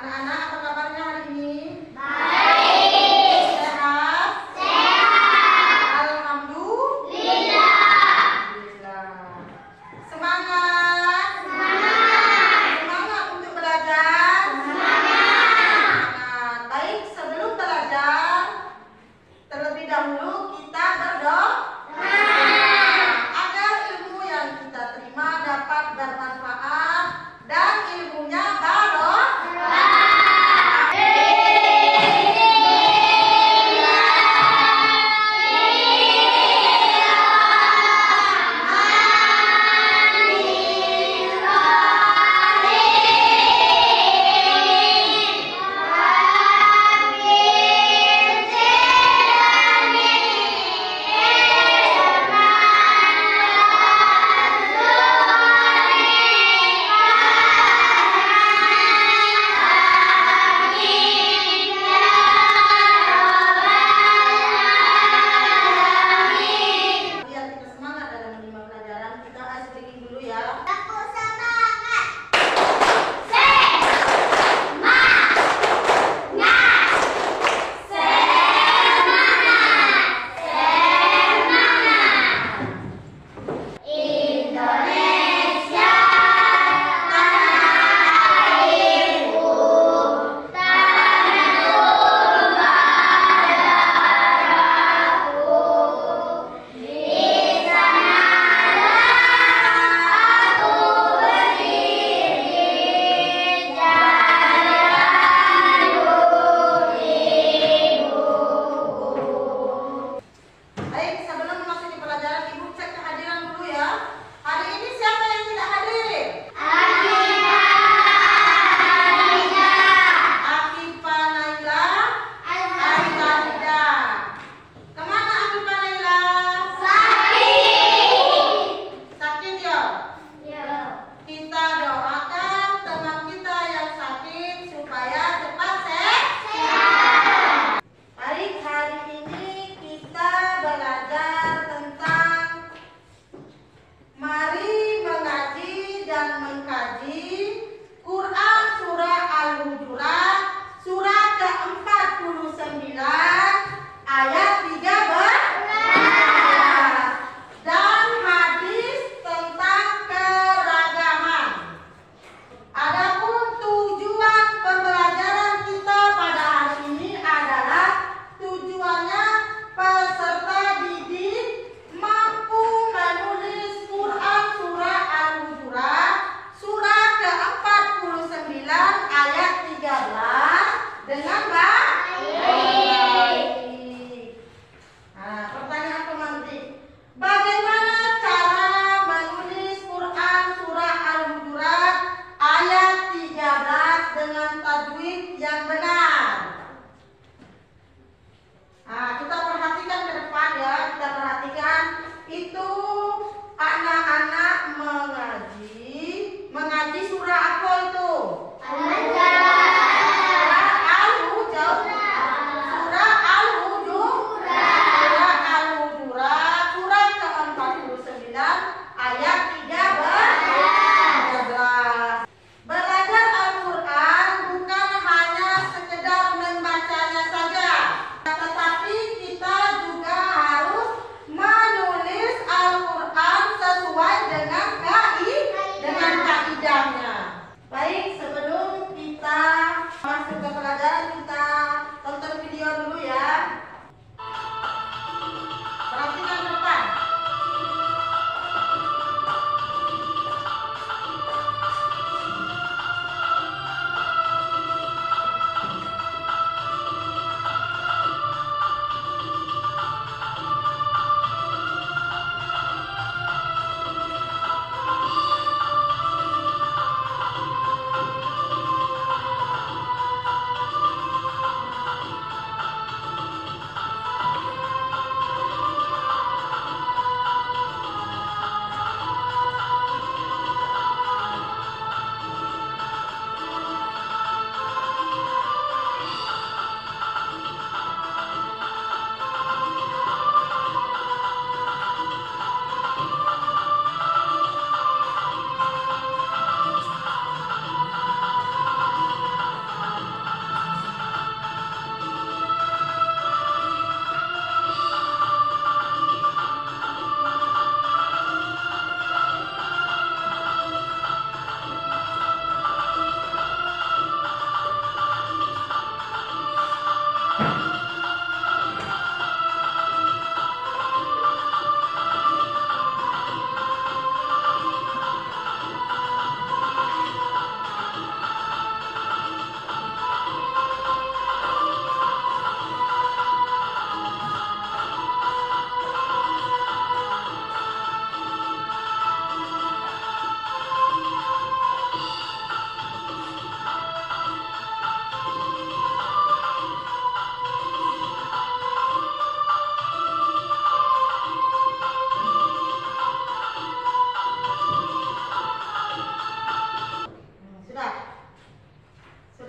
Anak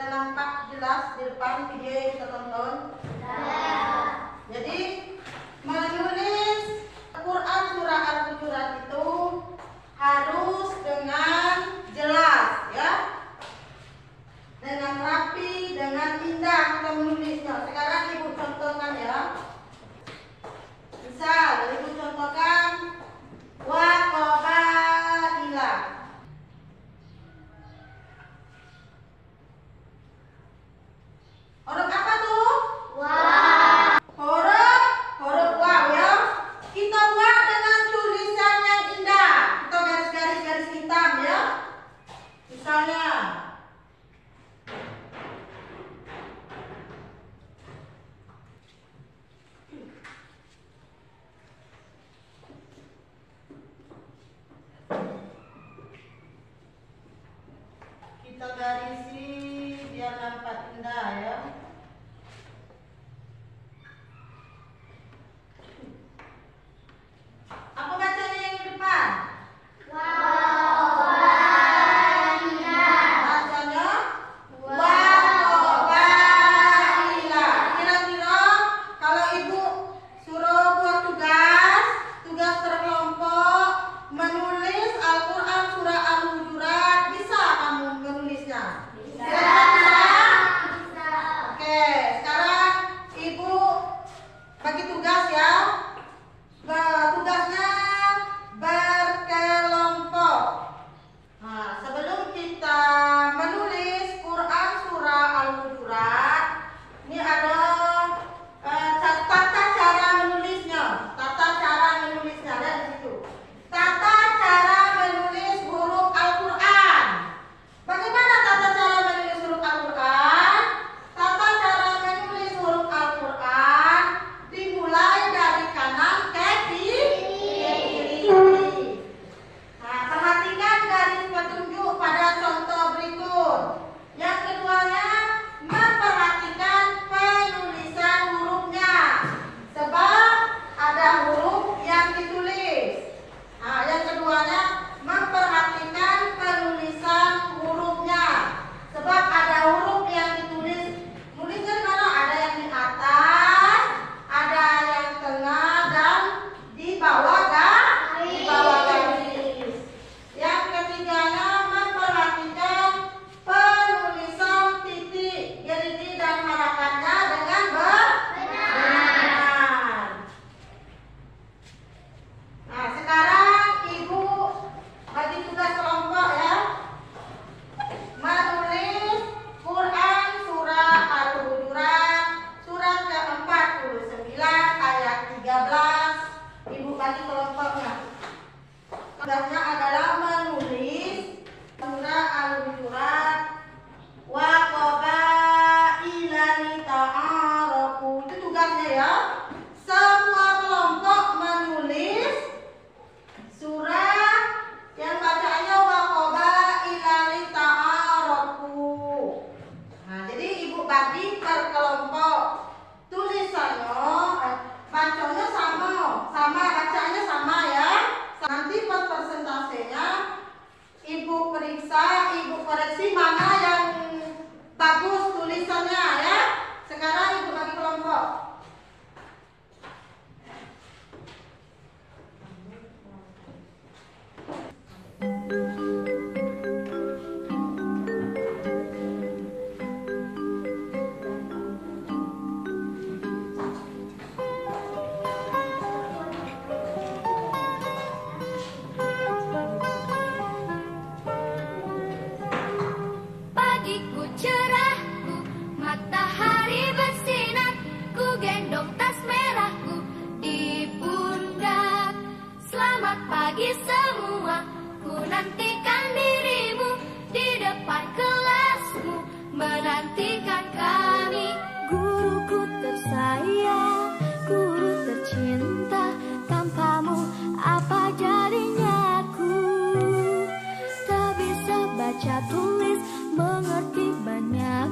Sudah nampak jelas di depan video yang kita tonton? Jadi menulis Quran surah Al-Hujurat itu harus dengan jelas, ya, dengan rapi, dengan indah kita menulisnya. Sekarang ibu contohkan, ya. Misal ibu contohkan wa qabaila. Huruf apa tuh? Wa. Huruf waw, ya. Kita buat dengan tulisan yang indah. Kita garis-garis hitam, ya. Misalnya kita garisi biar nampak indah, ya. Apa bacanya yang di depan? Bacanya wa qabaila. Kira-kira kalau ibu suruh buat tugas berkelompok menulis Al-Quran surah Al-Hujurat, bisa kamu menulisnya? Bisa. Oke, sekarang ibu bagi tugas, ya. Tugasnya berkelompok. Nah, sebelum kita menulis Quran surah Al-Hujurat, ini ada tata cara menulisnya. Tata cara menulisnya ada di situ. Tata cara menulis huruf Al-Quran. Bagaimana tata cara menulis huruf Al-Quran? Tata cara menulis huruf Al-Quran dimulai dari kanan ke kiri. Nah, perhatikan garis petunjuk pada contoh berikut. Yang keduanya, memperhatikan penulisan hurufnya, sebab ada huruf yang ditulis. Nah, yang keduanya, memperhatikan penulisan hurufnya, sebab ada huruf yang ditulis. Nulisnya di mana? Ada yang di atas, ada yang tengah, dan di bawah garis. Yang ketiganya, memperhatikan penulisan titik, gerigi, dan harakannya dengan benar. Nah, sekarang ibu bagi tugas kelompok, ya, menulis Quran surah Al-Hujurat surat ke-49 ayat 13. Ibu bagi kelompoknya. Tugasnya adalah menulis surah Al-Hujurat wa qabaila lita'arafu. Itu tugasnya, ya. Semua kelompok menulis surah yang bacaannya wa qabaila lita'arafu. Nah, jadi ibu bagi per kelompok. Tulisannya, bacanya sama, bacaannya sama, ya. Nanti pas persentasenya ibu periksa, ibu koreksi mana yang bagus tulisannya, ya. Sekarang ibu bagi kelompok. Pagiku cerahku, matahari bersinar, ku gendong tas merahku di pundak. Selamat pagi semua, ku nantikan dirimu di depan kelasmu, menantikan kami. Guruku tersayang, guru tercinta, tanpamu apa jadinya aku? Tak bisa baca tulis, mengerti banyak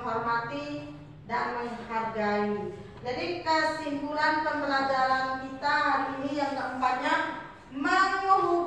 menghormati dan menghargai. Jadi kesimpulan pembelajaran kita hari ini yang keempatnya, menghubungkan